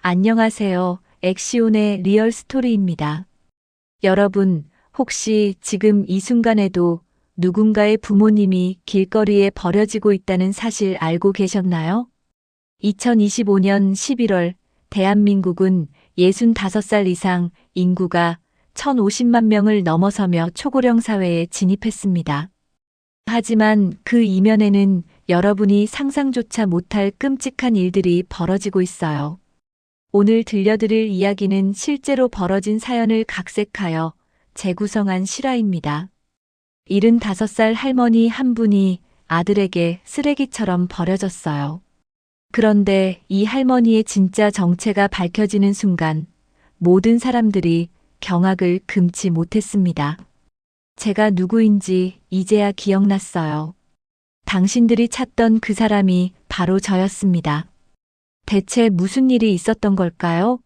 안녕하세요. 엑시온의 리얼 스토리입니다. 여러분, 혹시 지금 이 순간에도 누군가의 부모님이 길거리에 버려지고 있다는 사실 알고 계셨나요? 2025년 11월 대한민국은 65살 이상 인구가 1,050만 명을 넘어서며 초고령 사회에 진입했습니다. 하지만 그 이면에는 여러분이 상상조차 못할 끔찍한 일들이 벌어지고 있어요. 오늘 들려드릴 이야기는 실제로 벌어진 사연을 각색하여 재구성한 실화입니다. 75살 할머니 한 분이 아들에게 쓰레기처럼 버려졌어요. 그런데 이 할머니의 진짜 정체가 밝혀지는 순간 모든 사람들이 경악을 금치 못했습니다. 제가 누구인지 이제야 기억났어요. 당신들이 찾던 그 사람이 바로 저였습니다. 대체 무슨 일이 있었던 걸까요?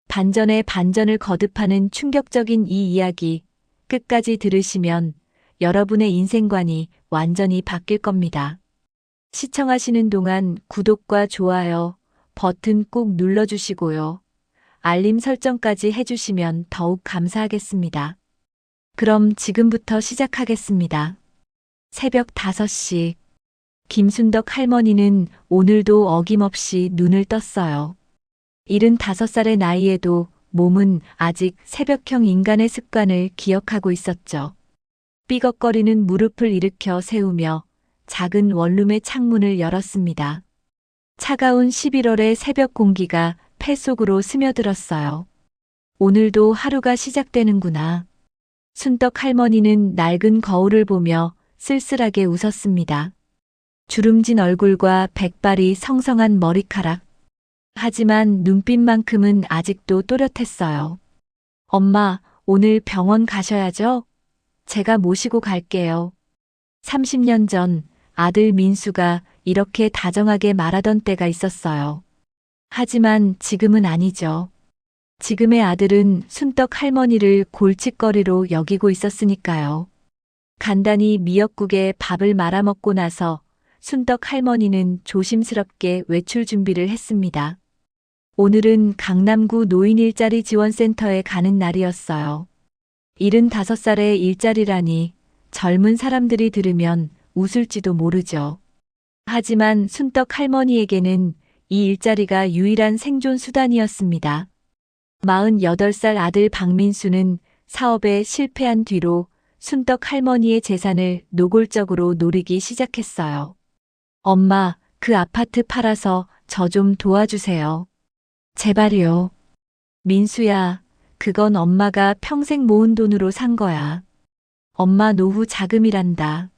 반전에 반전을 거듭하는 충격적인 이 이야기 끝까지 들으시면 여러분의 인생관이 완전히 바뀔 겁니다. 시청하시는 동안 구독과 좋아요 버튼 꼭 눌러주시고요. 알림 설정까지 해주시면 더욱 감사하겠습니다. 그럼 지금부터 시작하겠습니다. 새벽 5시. 김순덕 할머니는 오늘도 어김없이 눈을 떴어요. 75살의 나이에도 몸은 아직 새벽형 인간의 습관을 기억하고 있었죠. 삐걱거리는 무릎을 일으켜 세우며 작은 원룸의 창문을 열었습니다. 차가운 11월의 새벽 공기가 폐 속으로 스며들었어요. 오늘도 하루가 시작되는구나. 순덕 할머니는 낡은 거울을 보며 쓸쓸하게 웃었습니다. 주름진 얼굴과 백발이 성성한 머리카락. 하지만 눈빛만큼은 아직도 또렷했어요. 엄마, 오늘 병원 가셔야죠? 제가 모시고 갈게요. 30년 전 아들 민수가 이렇게 다정하게 말하던 때가 있었어요. 하지만 지금은 아니죠. 지금의 아들은 순떡 할머니를 골칫거리로 여기고 있었으니까요. 간단히 미역국에 밥을 말아먹고 나서 순떡 할머니는 조심스럽게 외출 준비를 했습니다. 오늘은 강남구 노인 일자리 지원센터에 가는 날이었어요. 75살의 일자리라니 젊은 사람들이 들으면 웃을지도 모르죠. 하지만 순떡 할머니에게는 이 일자리가 유일한 생존 수단이었습니다. 48살 아들 박민수는 사업에 실패한 뒤로 순떡 할머니의 재산을 노골적으로 노리기 시작했어요. 엄마, 그 아파트 팔아서 저 좀 도와주세요. 제발요. 민수야, 그건 엄마가 평생 모은 돈으로 산 거야. 엄마 노후 자금이란다.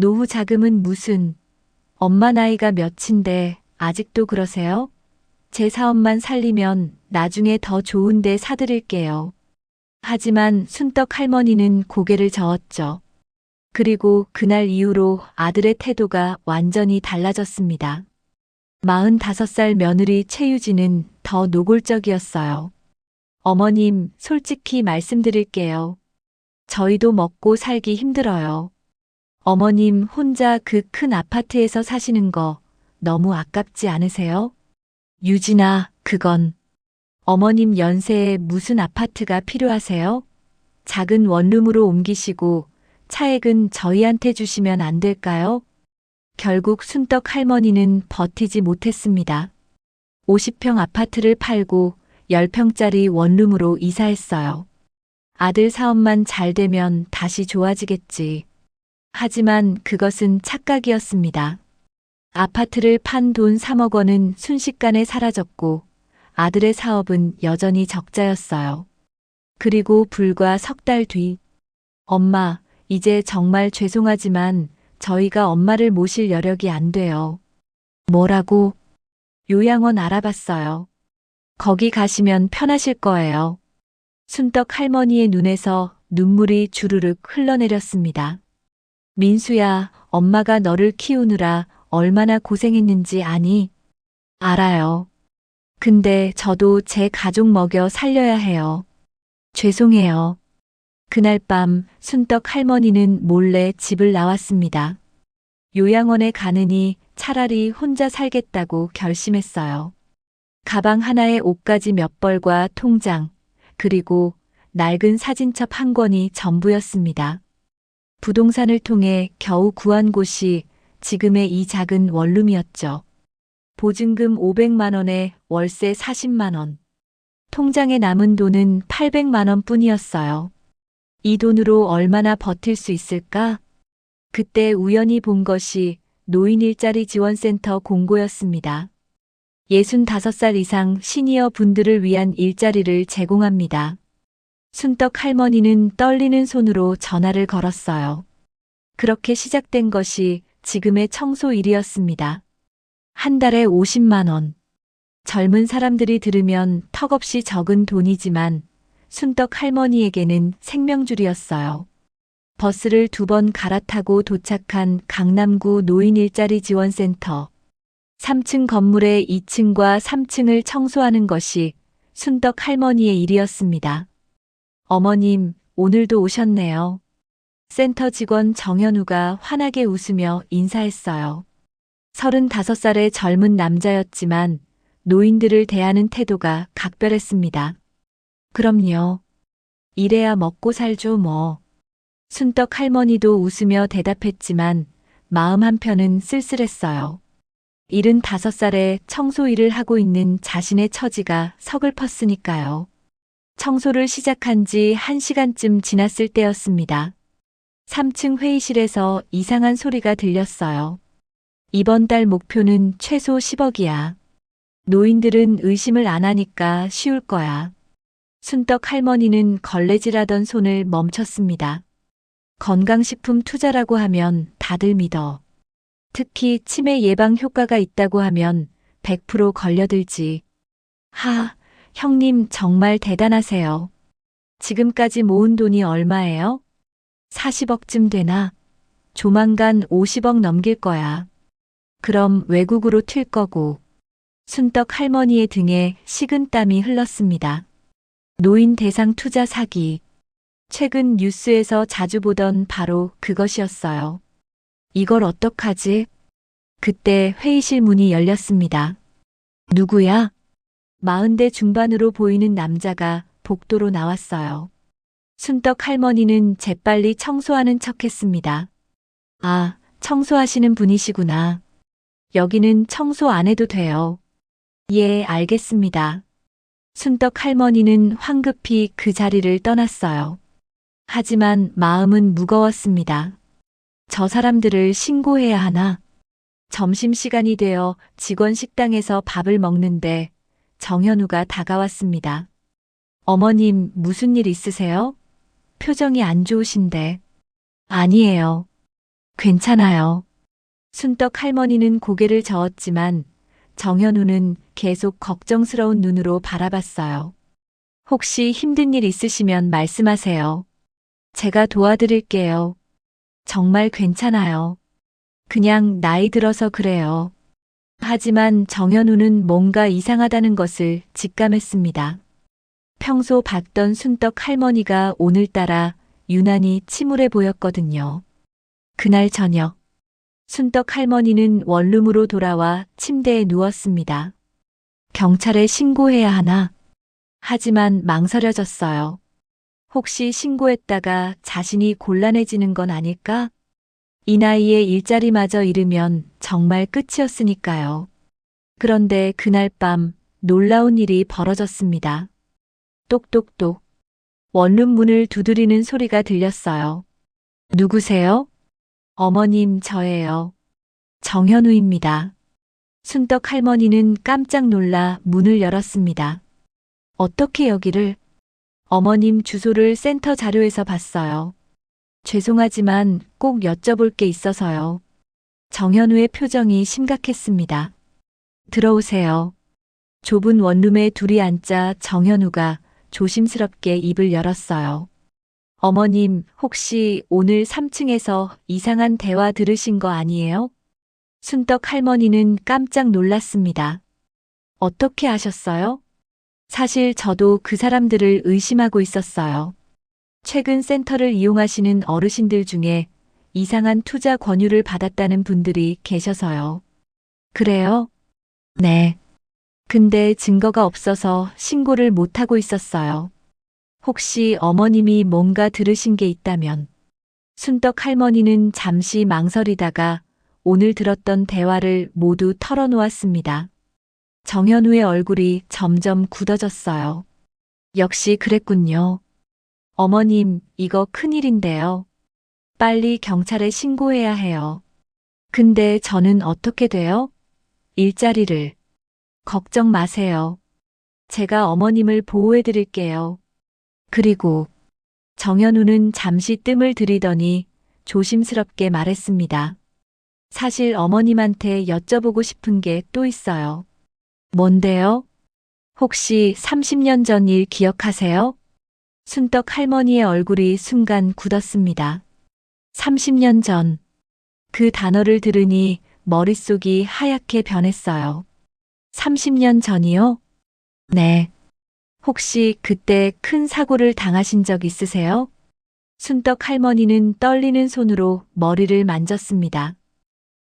노후 자금은 무슨? 엄마 나이가 몇인데 아직도 그러세요? 제 사업만 살리면 나중에 더 좋은 데 사드릴게요. 하지만 순떡 할머니는 고개를 저었죠. 그리고 그날 이후로 아들의 태도가 완전히 달라졌습니다. 45살 며느리 최유진은 더 노골적이었어요. 어머님, 솔직히 말씀드릴게요. 저희도 먹고 살기 힘들어요. 어머님 혼자 그 큰 아파트에서 사시는 거 너무 아깝지 않으세요? 유진아, 그건. 어머님 연세에 무슨 아파트가 필요하세요? 작은 원룸으로 옮기시고 차액은 저희한테 주시면 안 될까요? 결국 순떡 할머니는 버티지 못했습니다. 50평 아파트를 팔고 10평짜리 원룸으로 이사했어요. 아들 사업만 잘 되면 다시 좋아지겠지. 하지만 그것은 착각이었습니다. 아파트를 판 돈 3억 원은 순식간에 사라졌고 아들의 사업은 여전히 적자였어요. 그리고 불과 석 달 뒤, 엄마, 이제 정말 죄송하지만 저희가 엄마를 모실 여력이 안 돼요. 뭐라고? 요양원 알아봤어요. 거기 가시면 편하실 거예요. 순떡 할머니의 눈에서 눈물이 주르륵 흘러내렸습니다. 민수야, 엄마가 너를 키우느라 얼마나 고생했는지 아니? 알아요. 근데 저도 제 가족 먹여 살려야 해요. 죄송해요. 그날 밤 순떡 할머니는 몰래 집을 나왔습니다. 요양원에 가느니 차라리 혼자 살겠다고 결심했어요. 가방 하나에 옷가지 몇 벌과 통장, 그리고 낡은 사진첩 한 권이 전부였습니다. 부동산을 통해 겨우 구한 곳이 지금의 이 작은 원룸이었죠. 보증금 500만 원에 월세 40만 원. 통장에 남은 돈은 800만 원 뿐이었어요. 이 돈으로 얼마나 버틸 수 있을까? 그때 우연히 본 것이 노인 일자리 지원센터 공고였습니다. 65살 이상 시니어 분들을 위한 일자리를 제공합니다. 순떡 할머니는 떨리는 손으로 전화를 걸었어요. 그렇게 시작된 것이 지금의 청소 일이었습니다. 한 달에 50만 원. 젊은 사람들이 들으면 턱없이 적은 돈이지만 순떡 할머니에게는 생명줄이었어요. 버스를 2번 갈아타고 도착한 강남구 노인 일자리 지원센터. 3층 건물의 2층과 3층을 청소하는 것이 순떡 할머니의 일이었습니다. 어머님, 오늘도 오셨네요. 센터 직원 정현우가 환하게 웃으며 인사했어요. 35살의 젊은 남자였지만 노인들을 대하는 태도가 각별했습니다. 그럼요. 이래야 먹고 살죠 뭐. 순떡 할머니도 웃으며 대답했지만 마음 한편은 쓸쓸했어요. 75살에 청소 일을 하고 있는 자신의 처지가 서글펐으니까요. 청소를 시작한 지 1시간쯤 지났을 때였습니다. 3층 회의실에서 이상한 소리가 들렸어요. 이번 달 목표는 최소 10억이야. 노인들은 의심을 안 하니까 쉬울 거야. 순떡 할머니는 걸레질하던 손을 멈췄습니다. 건강식품 투자라고 하면 다들 믿어. 특히 치매 예방 효과가 있다고 하면 100% 걸려들지. 형님 정말 대단하세요. 지금까지 모은 돈이 얼마예요? 40억쯤 되나? 조만간 50억 넘길 거야. 그럼 외국으로 튈 거고. 순떡 할머니의 등에 식은땀이 흘렀습니다. 노인 대상 투자 사기. 최근 뉴스에서 자주 보던 바로 그것이었어요. 이걸 어떡하지? 그때 회의실 문이 열렸습니다. 누구야? 40대 중반으로 보이는 남자가 복도로 나왔어요. 순떡 할머니는 재빨리 청소하는 척했습니다. 아, 청소하시는 분이시구나. 여기는 청소 안 해도 돼요. 예, 알겠습니다. 순떡 할머니는 황급히 그 자리를 떠났어요. 하지만 마음은 무거웠습니다. 저 사람들을 신고해야 하나? 점심시간이 되어 직원 식당에서 밥을 먹는데 정현우가 다가왔습니다. 어머님, 무슨 일 있으세요? 표정이 안 좋으신데. 아니에요. 괜찮아요. 순떡 할머니는 고개를 저었지만 정현우는 계속 걱정스러운 눈으로 바라봤어요. 혹시 힘든 일 있으시면 말씀하세요. 제가 도와드릴게요. 정말 괜찮아요. 그냥 나이 들어서 그래요. 하지만 정현우는 뭔가 이상하다는 것을 직감했습니다. 평소 봤던 순떡 할머니가 오늘따라 유난히 침울해 보였거든요. 그날 저녁, 순떡 할머니는 원룸으로 돌아와 침대에 누웠습니다. 경찰에 신고해야 하나? 하지만 망설여졌어요. 혹시 신고했다가 자신이 곤란해지는 건 아닐까? 이 나이에 일자리마저 잃으면 정말 끝이었으니까요. 그런데 그날 밤 놀라운 일이 벌어졌습니다. 똑똑똑. 원룸 문을 두드리는 소리가 들렸어요. 누구세요? 어머님, 저예요. 정현우입니다. 순떡 할머니는 깜짝 놀라 문을 열었습니다. 어떻게 여기를? 어머님 주소를 센터 자료에서 봤어요. 죄송하지만 꼭 여쭤볼 게 있어서요. 정현우의 표정이 심각했습니다. 들어오세요. 좁은 원룸에 둘이 앉자 정현우가 조심스럽게 입을 열었어요. 어머님, 혹시 오늘 3층에서 이상한 대화 들으신 거 아니에요? 순떡 할머니는 깜짝 놀랐습니다. 어떻게 아셨어요? 사실 저도 그 사람들을 의심하고 있었어요. 최근 센터를 이용하시는 어르신들 중에 이상한 투자 권유를 받았다는 분들이 계셔서요. 그래요? 네. 근데 증거가 없어서 신고를 못하고 있었어요. 혹시 어머님이 뭔가 들으신 게 있다면. 순떡 할머니는 잠시 망설이다가 오늘 들었던 대화를 모두 털어놓았습니다. 정현우의 얼굴이 점점 굳어졌어요. 역시 그랬군요. 어머님, 이거 큰일인데요. 빨리 경찰에 신고해야 해요. 근데 저는 어떻게 돼요? 일자리를. 걱정 마세요. 제가 어머님을 보호해 드릴게요. 그리고 정현우는 잠시 뜸을 들이더니 조심스럽게 말했습니다. 사실 어머님한테 여쭤보고 싶은 게 또 있어요. 뭔데요? 혹시 30년 전 일 기억하세요? 순떡 할머니의 얼굴이 순간 굳었습니다. 30년 전. 그 단어를 들으니 머릿속이 하얗게 변했어요. 30년 전이요? 네. 혹시 그때 큰 사고를 당하신 적 있으세요? 순떡 할머니는 떨리는 손으로 머리를 만졌습니다.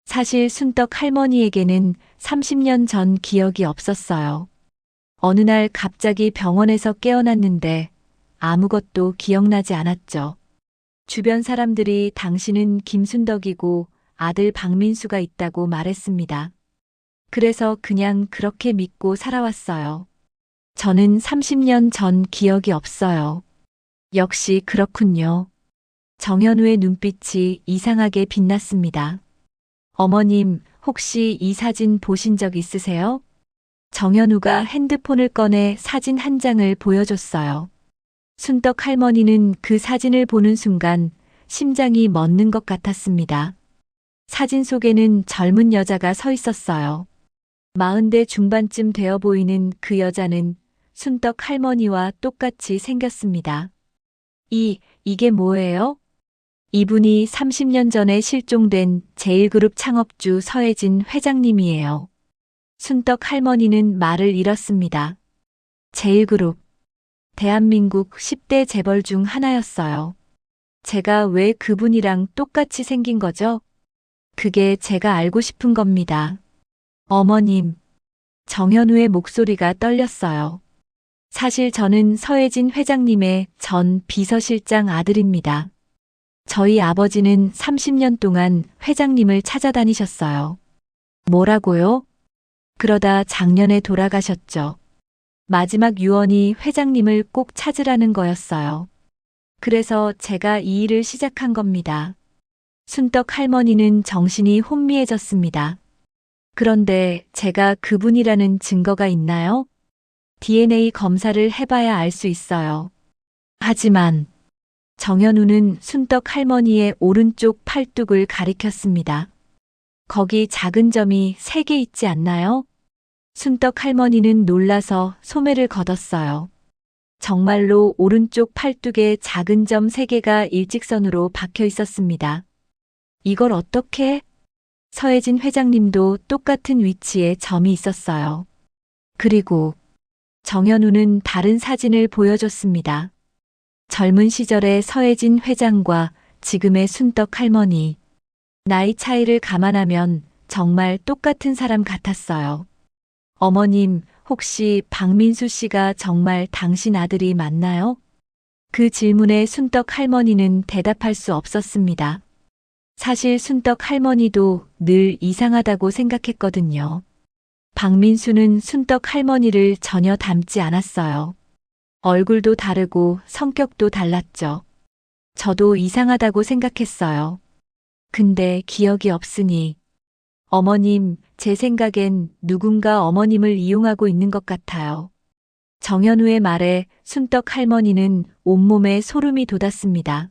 사실 순떡 할머니에게는 30년 전 기억이 없었어요. 어느 날 갑자기 병원에서 깨어났는데 아무것도 기억나지 않았죠. 주변 사람들이 당신은 김순덕이고 아들 박민수가 있다고 말했습니다. 그래서 그냥 그렇게 믿고 살아왔어요. 저는 30년 전 기억이 없어요. 역시 그렇군요. 정현우의 눈빛이 이상하게 빛났습니다. 어머님, 혹시 이 사진 보신 적 있으세요? 정현우가 핸드폰을 꺼내 사진 한 장을 보여줬어요. 순떡 할머니는 그 사진을 보는 순간 심장이 멎는 것 같았습니다. 사진 속에는 젊은 여자가 서 있었어요. 40대 중반쯤 되어 보이는 그 여자는 순떡 할머니와 똑같이 생겼습니다. 이게 뭐예요? 이분이 30년 전에 실종된 제일그룹 창업주 서혜진 회장님이에요. 순떡 할머니는 말을 잃었습니다. 제일그룹. 대한민국 10대 재벌 중 하나였어요. 제가 왜 그분이랑 똑같이 생긴 거죠? 그게 제가 알고 싶은 겁니다. 어머님. 정현우의 목소리가 떨렸어요. 사실 저는 서혜진 회장님의 전 비서실장 아들입니다. 저희 아버지는 30년 동안 회장님을 찾아다니셨어요. 뭐라고요? 그러다 작년에 돌아가셨죠. 마지막 유언이 회장님을 꼭 찾으라는 거였어요. 그래서 제가 이 일을 시작한 겁니다. 순떡 할머니는 정신이 혼미해졌습니다. 그런데 제가 그분이라는 증거가 있나요? DNA 검사를 해봐야 알 수 있어요. 하지만 정현우는 순떡 할머니의 오른쪽 팔뚝을 가리켰습니다. 거기 작은 점이 3개 있지 않나요? 순떡 할머니는 놀라서 소매를 걷었어요. 정말로 오른쪽 팔뚝에 작은 점 3개가 일직선으로 박혀 있었습니다. 이걸 어떻게? 서혜진 회장님도 똑같은 위치에 점이 있었어요. 그리고 정현우는 다른 사진을 보여줬습니다. 젊은 시절의 서혜진 회장과 지금의 순떡 할머니. 나이 차이를 감안하면 정말 똑같은 사람 같았어요. 어머님, 혹시 박민수 씨가 정말 당신 아들이 맞나요? 그 질문에 순떡 할머니는 대답할 수 없었습니다. 사실 순떡 할머니도 늘 이상하다고 생각했거든요. 박민수는 순떡 할머니를 전혀 닮지 않았어요. 얼굴도 다르고 성격도 달랐죠. 저도 이상하다고 생각했어요. 근데 기억이 없으니. 어머님, 제 생각엔 누군가 어머님을 이용하고 있는 것 같아요. 정현우의 말에 순떡 할머니는 온몸에 소름이 돋았습니다.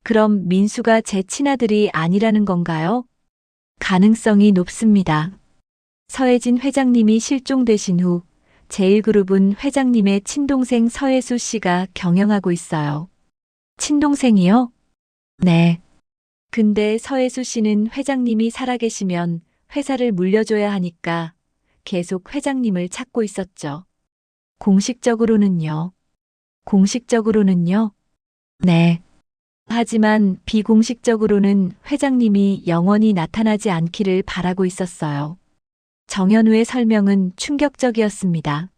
그럼 민수가 제 친아들이 아니라는 건가요? 가능성이 높습니다. 서혜진 회장님이 실종되신 후 제일그룹은 회장님의 친동생 서혜수 씨가 경영하고 있어요. 친동생이요? 네. 근데 서혜수 씨는 회장님이 살아계시면 회사를 물려줘야 하니까 계속 회장님을 찾고 있었죠. 공식적으로는요? 공식적으로는요? 네. 하지만 비공식적으로는 회장님이 영원히 나타나지 않기를 바라고 있었어요. 정현우의 설명은 충격적이었습니다.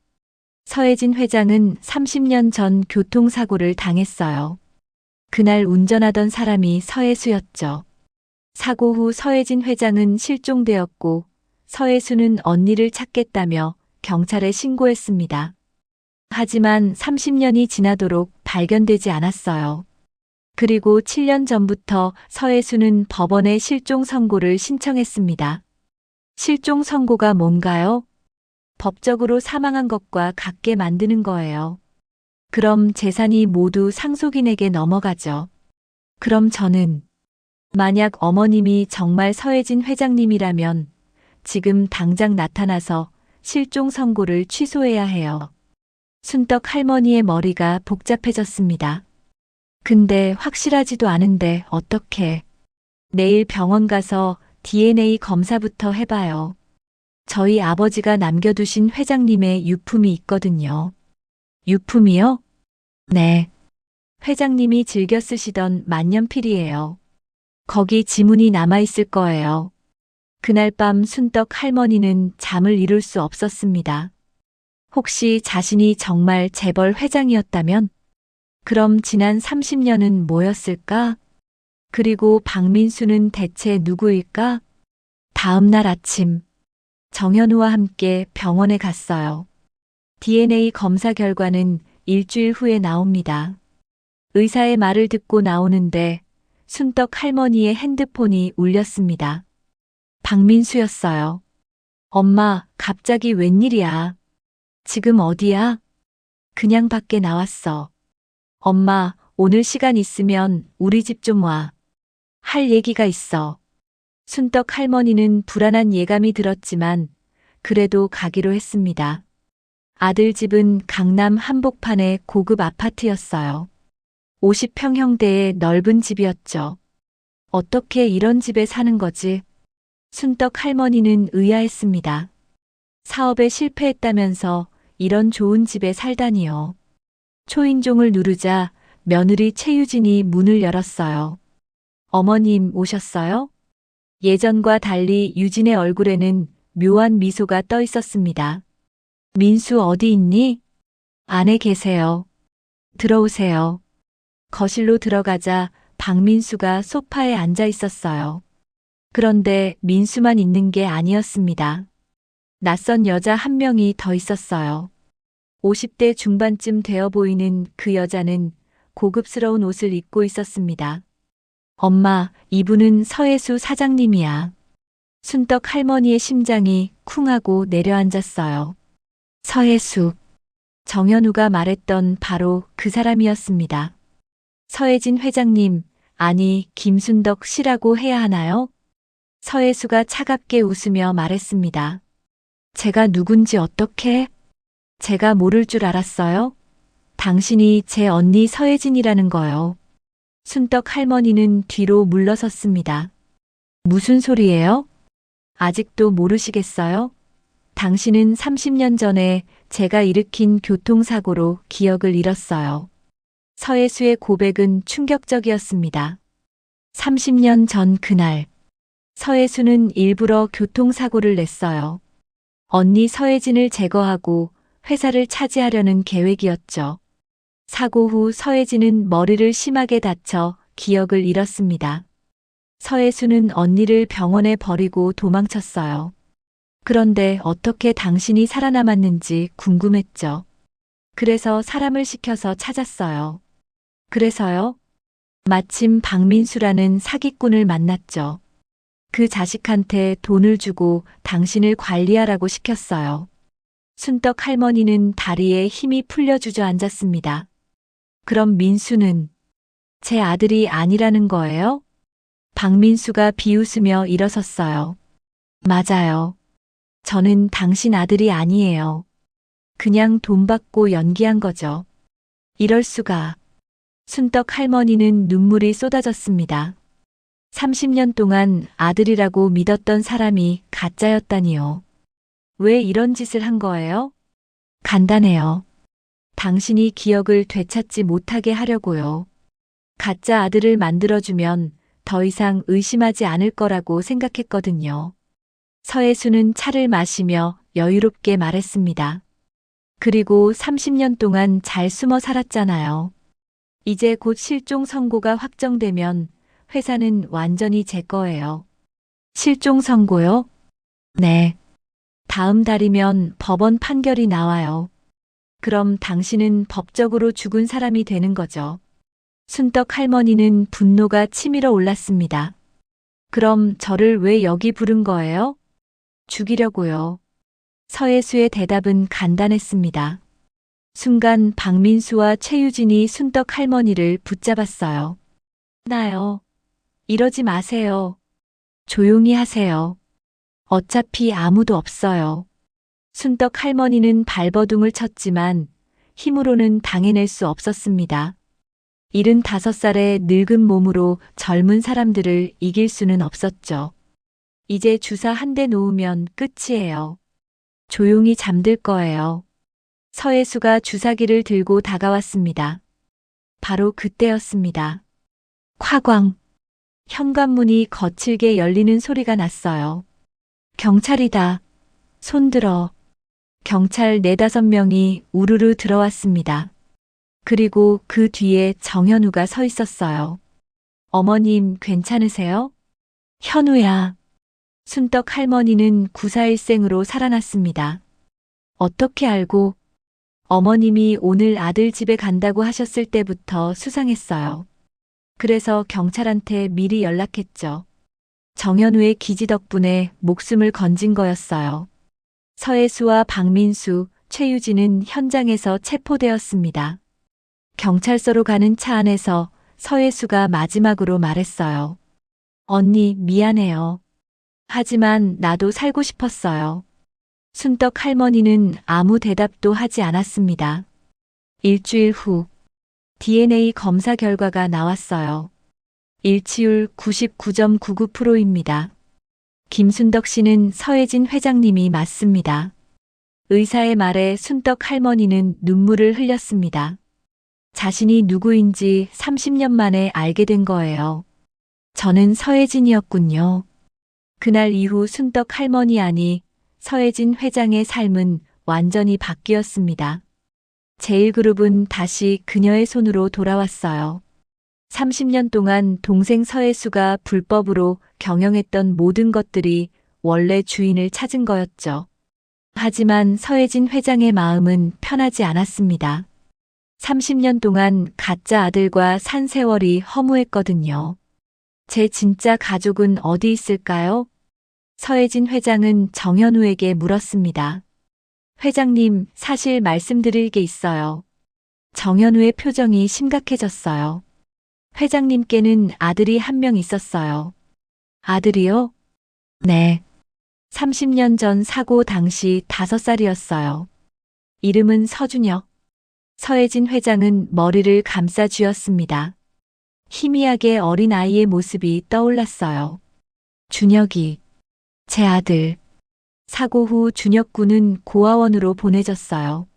서혜진 회장은 30년 전 교통사고를 당했어요. 그날 운전하던 사람이 서혜수였죠. 사고 후 서혜진 회장은 실종되었고 서혜수는 언니를 찾겠다며 경찰에 신고했습니다. 하지만 30년이 지나도록 발견되지 않았어요. 그리고 7년 전부터 서혜수는 법원에 실종 선고를 신청했습니다. 실종 선고가 뭔가요? 법적으로 사망한 것과 같게 만드는 거예요. 그럼 재산이 모두 상속인에게 넘어가죠. 그럼 저는 만약 어머님이 정말 서혜진 회장님이라면 지금 당장 나타나서 실종 선고를 취소해야 해요. 순떡 할머니의 머리가 복잡해졌습니다. 근데 확실하지도 않은데 어떻게? 내일 병원 가서 DNA 검사부터 해봐요. 저희 아버지가 남겨두신 회장님의 유품이 있거든요. 유품이요? 네. 회장님이 즐겨 쓰시던 만년필이에요. 거기 지문이 남아있을 거예요. 그날 밤 순떡 할머니는 잠을 이룰 수 없었습니다. 혹시 자신이 정말 재벌 회장이었다면? 그럼 지난 30년은 뭐였을까? 그리고 박민수는 대체 누구일까? 다음 날 아침, 정현우와 함께 병원에 갔어요. DNA 검사 결과는 일주일 후에 나옵니다. 의사의 말을 듣고 나오는데 순떡 할머니의 핸드폰이 울렸습니다. 박민수였어요. 엄마, 갑자기 웬일이야? 지금 어디야? 그냥 밖에 나왔어. 엄마, 오늘 시간 있으면 우리 집 좀 와. 할 얘기가 있어. 순떡 할머니는 불안한 예감이 들었지만 그래도 가기로 했습니다. 아들 집은 강남 한복판의 고급 아파트였어요. 50평형대의 넓은 집이었죠. 어떻게 이런 집에 사는 거지? 순떡 할머니는 의아했습니다. 사업에 실패했다면서 이런 좋은 집에 살다니요. 초인종을 누르자 며느리 최유진이 문을 열었어요. 어머님 오셨어요? 예전과 달리 유진의 얼굴에는 묘한 미소가 떠 있었습니다. 민수 어디 있니? 안에 계세요. 들어오세요. 거실로 들어가자 박민수가 소파에 앉아 있었어요. 그런데 민수만 있는 게 아니었습니다. 낯선 여자 한 명이 더 있었어요. 50대 중반쯤 되어 보이는 그 여자는 고급스러운 옷을 입고 있었습니다. 엄마, 이분은 서혜수 사장님이야. 순떡 할머니의 심장이 쿵하고 내려앉았어요. 서혜수. 정현우가 말했던 바로 그 사람이었습니다. 서혜진 회장님, 아니 김순덕 씨라고 해야 하나요? 서혜수가 차갑게 웃으며 말했습니다. 제가 누군지 어떻게? 제가 모를 줄 알았어요? 당신이 제 언니 서혜진이라는 거요. 순떡 할머니는 뒤로 물러섰습니다. 무슨 소리예요? 아직도 모르시겠어요? 당신은 30년 전에 제가 일으킨 교통사고로 기억을 잃었어요. 서혜수의 고백은 충격적이었습니다. 30년 전 그날, 서혜수는 일부러 교통사고를 냈어요. 언니 서혜진을 제거하고 회사를 차지하려는 계획이었죠. 사고 후 서혜진은 머리를 심하게 다쳐 기억을 잃었습니다. 서혜수는 언니를 병원에 버리고 도망쳤어요. 그런데 어떻게 당신이 살아남았는지 궁금했죠. 그래서 사람을 시켜서 찾았어요. 그래서요? 마침 박민수라는 사기꾼을 만났죠. 그 자식한테 돈을 주고 당신을 관리하라고 시켰어요. 순떡 할머니는 다리에 힘이 풀려 주저앉았습니다. 그럼 민수는 제 아들이 아니라는 거예요? 박민수가 비웃으며 일어섰어요. 맞아요. 저는 당신 아들이 아니에요. 그냥 돈 받고 연기한 거죠. 이럴 수가. 순떡 할머니는 눈물이 쏟아졌습니다. 30년 동안 아들이라고 믿었던 사람이 가짜였다니요. 왜 이런 짓을 한 거예요? 간단해요. 당신이 기억을 되찾지 못하게 하려고요. 가짜 아들을 만들어주면 더 이상 의심하지 않을 거라고 생각했거든요. 서혜수는 차를 마시며 여유롭게 말했습니다. 그리고 30년 동안 잘 숨어 살았잖아요. 이제 곧 실종 선고가 확정되면 회사는 완전히 제 거예요. 실종 선고요? 네. 다음 달이면 법원 판결이 나와요. 그럼 당신은 법적으로 죽은 사람이 되는 거죠. 순떡 할머니는 분노가 치밀어 올랐습니다. 그럼 저를 왜 여기 부른 거예요? 죽이려고요. 서혜수의 대답은 간단했습니다. 순간 박민수와 최유진이 순떡 할머니를 붙잡았어요. 나요. 이러지 마세요. 조용히 하세요. 어차피 아무도 없어요. 순떡 할머니는 발버둥을 쳤지만 힘으로는 당해낼 수 없었습니다. 75살의 늙은 몸으로 젊은 사람들을 이길 수는 없었죠. 이제 주사 한 대 놓으면 끝이에요. 조용히 잠들 거예요. 서혜수가 주사기를 들고 다가왔습니다. 바로 그때였습니다. 콱광. 현관문이 거칠게 열리는 소리가 났어요. 경찰이다. 손들어. 경찰 4~5명이 우르르 들어왔습니다. 그리고 그 뒤에 정현우가 서 있었어요. 어머님 괜찮으세요? 현우야. 순떡 할머니는 구사일생으로 살아났습니다. 어떻게 알고? 어머님이 오늘 아들 집에 간다고 하셨을 때부터 수상했어요. 그래서 경찰한테 미리 연락했죠. 정현우의 기지 덕분에 목숨을 건진 거였어요. 서혜수와 박민수, 최유진은 현장에서 체포되었습니다. 경찰서로 가는 차 안에서 서혜수가 마지막으로 말했어요. 언니, 미안해요. 하지만 나도 살고 싶었어요. 순떡 할머니는 아무 대답도 하지 않았습니다. 일주일 후, DNA 검사 결과가 나왔어요. 일치율 99.99%입니다. 김순덕 씨는 서혜진 회장님이 맞습니다. 의사의 말에 순떡 할머니는 눈물을 흘렸습니다. 자신이 누구인지 30년 만에 알게 된 거예요. 저는 서혜진이었군요. 그날 이후 순떡 할머니 아니 서혜진 회장의 삶은 완전히 바뀌었습니다. 제일그룹은 다시 그녀의 손으로 돌아왔어요. 30년 동안 동생 서혜수가 불법으로 경영했던 모든 것들이 원래 주인을 찾은 거였죠. 하지만 서혜진 회장의 마음은 편하지 않았습니다. 30년 동안 가짜 아들과 산 세월이 허무했거든요. 제 진짜 가족은 어디 있을까요? 서혜진 회장은 정현우에게 물었습니다. 회장님, 사실 말씀드릴 게 있어요. 정현우의 표정이 심각해졌어요. 회장님께는 아들이 한 명 있었어요. 아들이요? 네. 30년 전 사고 당시 5살이었어요. 이름은 서준혁. 서혜진 회장은 머리를 감싸 쥐었습니다. 희미하게 어린 아이의 모습이 떠올랐어요. 준혁이, 제 아들. 사고 후 준혁 군은 고아원으로 보내졌어요.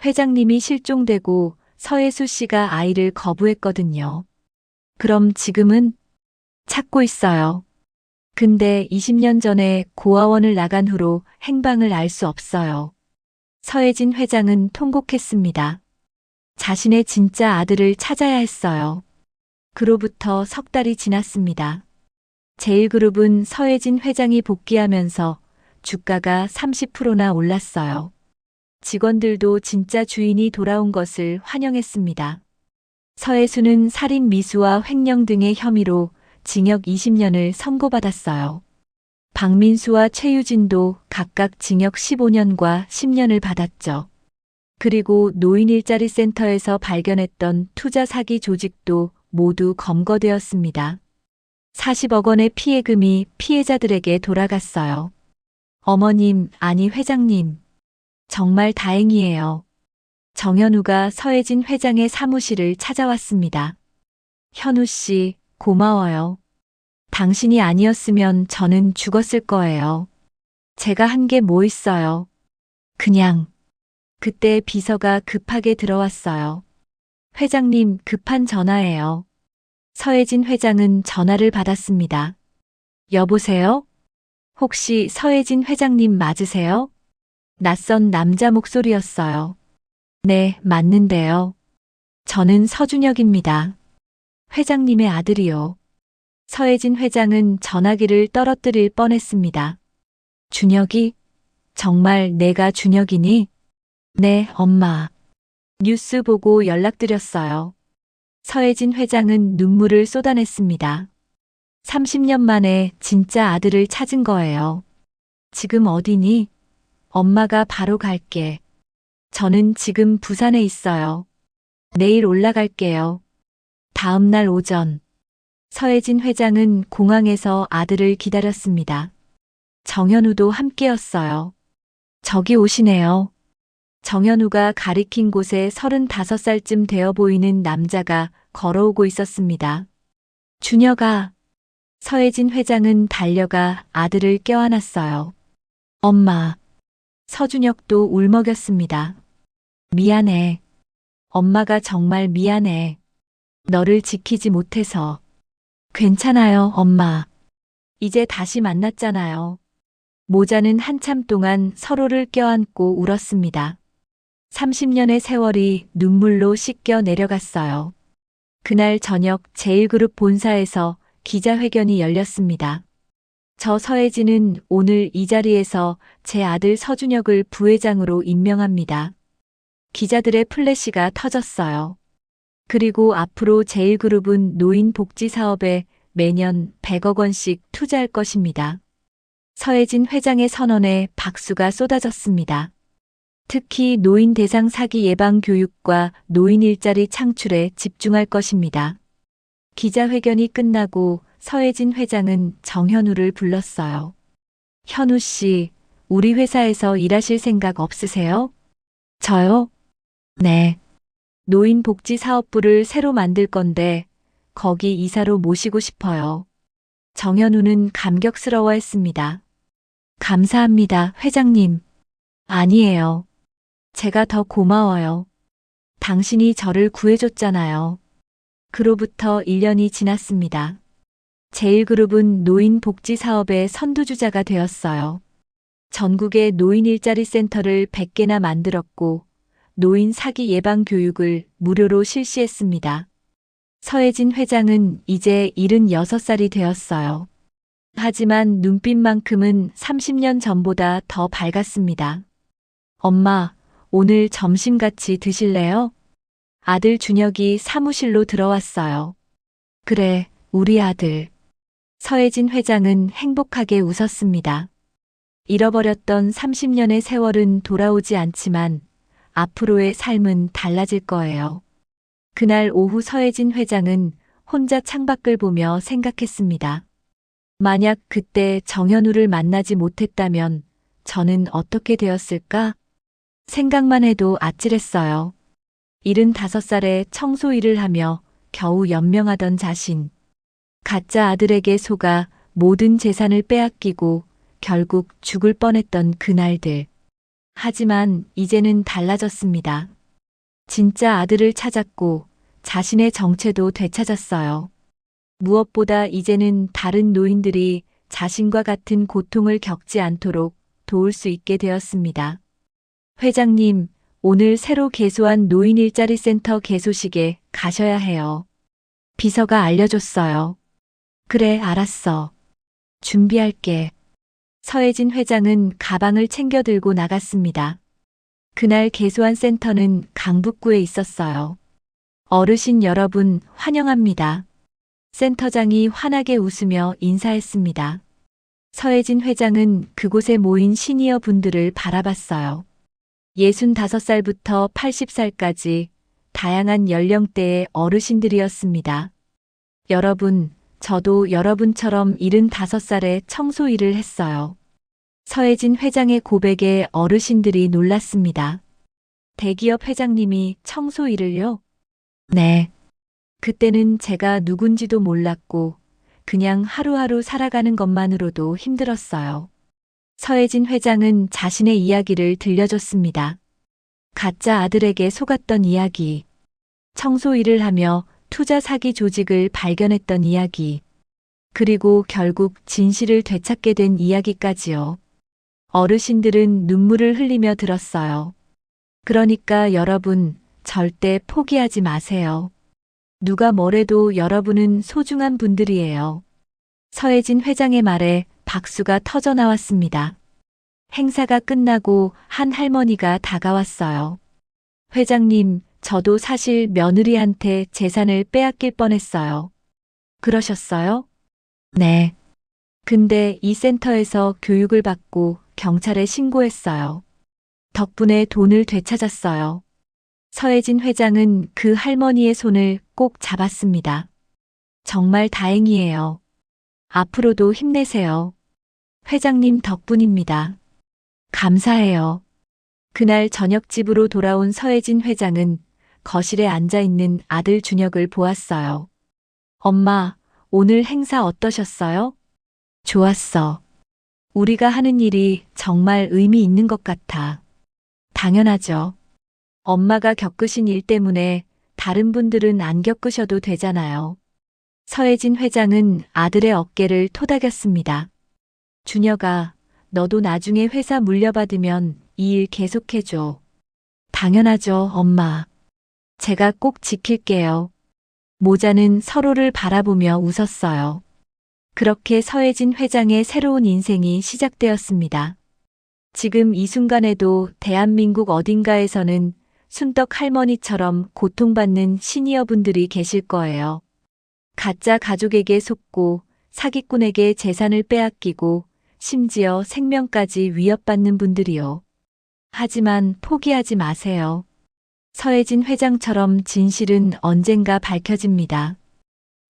회장님이 실종되고 서혜수 씨가 아이를 거부했거든요. 그럼 지금은 찾고 있어요. 근데 20년 전에 고아원을 나간 후로 행방을 알 수 없어요. 서혜진 회장은 통곡했습니다. 자신의 진짜 아들을 찾아야 했어요. 그로부터 석 달이 지났습니다. 제일그룹은 서혜진 회장이 복귀하면서 주가가 30%나 올랐어요. 직원들도 진짜 주인이 돌아온 것을 환영했습니다. 서혜수는 살인 미수와 횡령 등의 혐의로 징역 20년을 선고받았어요. 박민수와 최유진도 각각 징역 15년과 10년을 받았죠. 그리고 노인 일자리 센터에서 발견했던 투자 사기 조직도 모두 검거되었습니다. 40억 원의 피해금이 피해자들에게 돌아갔어요. 어머님, 아니 회장님. 정말 다행이에요. 정현우가 서혜진 회장의 사무실을 찾아왔습니다. 현우 씨, 고마워요. 당신이 아니었으면 저는 죽었을 거예요. 제가 한 게 뭐 있어요. 그냥. 그때 비서가 급하게 들어왔어요. 회장님, 급한 전화예요. 서혜진 회장은 전화를 받았습니다. 여보세요? 혹시 서혜진 회장님 맞으세요? 낯선 남자 목소리였어요. 네, 맞는데요. 저는 서준혁입니다. 회장님의 아들이요. 서혜진 회장은 전화기를 떨어뜨릴 뻔했습니다. 준혁이? 정말 내가 준혁이니? 네, 엄마. 뉴스 보고 연락드렸어요. 서혜진 회장은 눈물을 쏟아냈습니다. 30년 만에 진짜 아들을 찾은 거예요. 지금 어디니? 엄마가 바로 갈게. 저는 지금 부산에 있어요. 내일 올라갈게요. 다음 날 오전, 서혜진 회장은 공항에서 아들을 기다렸습니다. 정현우도 함께였어요. 저기 오시네요. 정현우가 가리킨 곳에 35살쯤 되어 보이는 남자가 걸어오고 있었습니다. 준혁아. 서혜진 회장은 달려가 아들을 껴안았어요. 엄마. 서준혁도 울먹였습니다. 미안해. 엄마가 정말 미안해. 너를 지키지 못해서. 괜찮아요, 엄마. 이제 다시 만났잖아요. 모자는 한참 동안 서로를 껴안고 울었습니다. 30년의 세월이 눈물로 씻겨 내려갔어요. 그날 저녁 제1그룹 본사에서 기자회견이 열렸습니다. 저 서혜진은 오늘 이 자리에서 제 아들 서준혁을 부회장으로 임명합니다. 기자들의 플래시가 터졌어요. 그리고 앞으로 제1그룹은 노인 복지 사업에 매년 100억 원씩 투자할 것입니다. 서혜진 회장의 선언에 박수가 쏟아졌습니다. 특히 노인 대상 사기 예방 교육과 노인 일자리 창출에 집중할 것입니다. 기자회견이 끝나고 서혜진 회장은 정현우를 불렀어요. 현우 씨, 우리 회사에서 일하실 생각 없으세요? 저요? 네. 노인복지사업부를 새로 만들 건데 거기 이사로 모시고 싶어요. 정현우는 감격스러워했습니다. 감사합니다, 회장님. 아니에요. 제가 더 고마워요. 당신이 저를 구해줬잖아요. 그로부터 1년이 지났습니다. 제1그룹은 노인 복지 사업의 선두주자가 되었어요. 전국에 노인 일자리 센터를 100개나 만들었고 노인 사기 예방 교육을 무료로 실시했습니다. 서혜진 회장은 이제 76살이 되었어요. 하지만 눈빛만큼은 30년 전보다 더 밝았습니다. 엄마, 오늘 점심 같이 드실래요? 아들 준혁이 사무실로 들어왔어요. 그래, 우리 아들. 서혜진 회장은 행복하게 웃었습니다. 잃어버렸던 30년의 세월은 돌아오지 않지만 앞으로의 삶은 달라질 거예요. 그날 오후 서혜진 회장은 혼자 창밖을 보며 생각했습니다. 만약 그때 정현우를 만나지 못했다면 저는 어떻게 되었을까? 생각만 해도 아찔했어요. 75살에 청소 일을 하며 겨우 연명하던 자신. 가짜 아들에게 속아 모든 재산을 빼앗기고 결국 죽을 뻔했던 그날들. 하지만 이제는 달라졌습니다. 진짜 아들을 찾았고 자신의 정체도 되찾았어요. 무엇보다 이제는 다른 노인들이 자신과 같은 고통을 겪지 않도록 도울 수 있게 되었습니다. 회장님, 오늘 새로 개소한 노인 일자리 센터 개소식에 가셔야 해요. 비서가 알려줬어요. 그래, 알았어. 준비할게. 서혜진 회장은 가방을 챙겨 들고 나갔습니다. 그날 개소한 센터는 강북구에 있었어요. 어르신 여러분, 환영합니다. 센터장이 환하게 웃으며 인사했습니다. 서혜진 회장은 그곳에 모인 시니어 분들을 바라봤어요. 65살부터 80살까지 다양한 연령대의 어르신들이었습니다. 여러분, 저도 여러분처럼 75살에 청소 일을 했어요. 서혜진 회장의 고백에 어르신들이 놀랐습니다. 대기업 회장님이 청소 일을요? 네. 그때는 제가 누군지도 몰랐고 그냥 하루하루 살아가는 것만으로도 힘들었어요. 서혜진 회장은 자신의 이야기를 들려줬습니다. 가짜 아들에게 속았던 이야기, 청소 일을 하며 투자 사기 조직을 발견했던 이야기, 그리고 결국 진실을 되찾게 된 이야기까지요. 어르신들은 눈물을 흘리며 들었어요. 그러니까 여러분, 절대 포기하지 마세요. 누가 뭐래도 여러분은 소중한 분들이에요. 서혜진 회장의 말에 박수가 터져 나왔습니다. 행사가 끝나고 한 할머니가 다가왔어요. 회장님, 저도 사실 며느리한테 재산을 빼앗길 뻔했어요. 그러셨어요? 네. 근데 이 센터에서 교육을 받고 경찰에 신고했어요. 덕분에 돈을 되찾았어요. 서혜진 회장은 그 할머니의 손을 꼭 잡았습니다. 정말 다행이에요. 앞으로도 힘내세요. 회장님 덕분입니다. 감사해요. 그날 저녁 집으로 돌아온 서혜진 회장은 거실에 앉아 있는 아들 준혁을 보았어요. 엄마, 오늘 행사 어떠셨어요? 좋았어. 우리가 하는 일이 정말 의미 있는 것 같아. 당연하죠. 엄마가 겪으신 일 때문에 다른 분들은 안 겪으셔도 되잖아요. 서혜진 회장은 아들의 어깨를 토닥였습니다. 준혁아, 너도 나중에 회사 물려받으면 이 일 계속해줘. 당연하죠, 엄마. 제가 꼭 지킬게요. 모자는 서로를 바라보며 웃었어요. 그렇게 서혜진 회장의 새로운 인생이 시작되었습니다. 지금 이 순간에도 대한민국 어딘가에서는 순떡 할머니처럼 고통받는 시니어분들이 계실 거예요. 가짜 가족에게 속고 사기꾼에게 재산을 빼앗기고 심지어 생명까지 위협받는 분들이요. 하지만 포기하지 마세요. 서혜진 회장처럼 진실은 언젠가 밝혀집니다.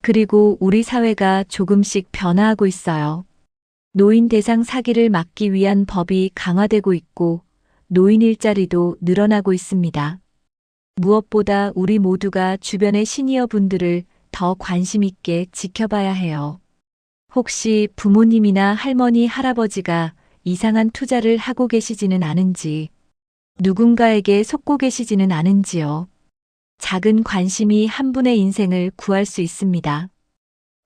그리고 우리 사회가 조금씩 변화하고 있어요. 노인 대상 사기를 막기 위한 법이 강화되고 있고 노인 일자리도 늘어나고 있습니다. 무엇보다 우리 모두가 주변의 시니어 분들을 더 관심 있게 지켜봐야 해요. 혹시 부모님이나 할머니, 할아버지가 이상한 투자를 하고 계시지는 않은지, 누군가에게 속고 계시지는 않은지요. 작은 관심이 한 분의 인생을 구할 수 있습니다.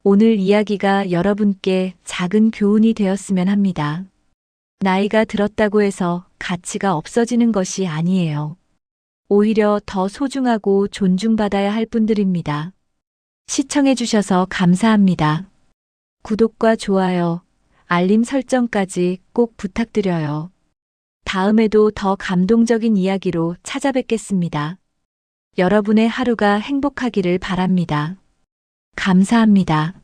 오늘 이야기가 여러분께 작은 교훈이 되었으면 합니다. 나이가 들었다고 해서 가치가 없어지는 것이 아니에요. 오히려 더 소중하고 존중받아야 할 분들입니다. 시청해주셔서 감사합니다. 구독과 좋아요, 알림 설정까지 꼭 부탁드려요. 다음에도 더 감동적인 이야기로 찾아뵙겠습니다. 여러분의 하루가 행복하기를 바랍니다. 감사합니다.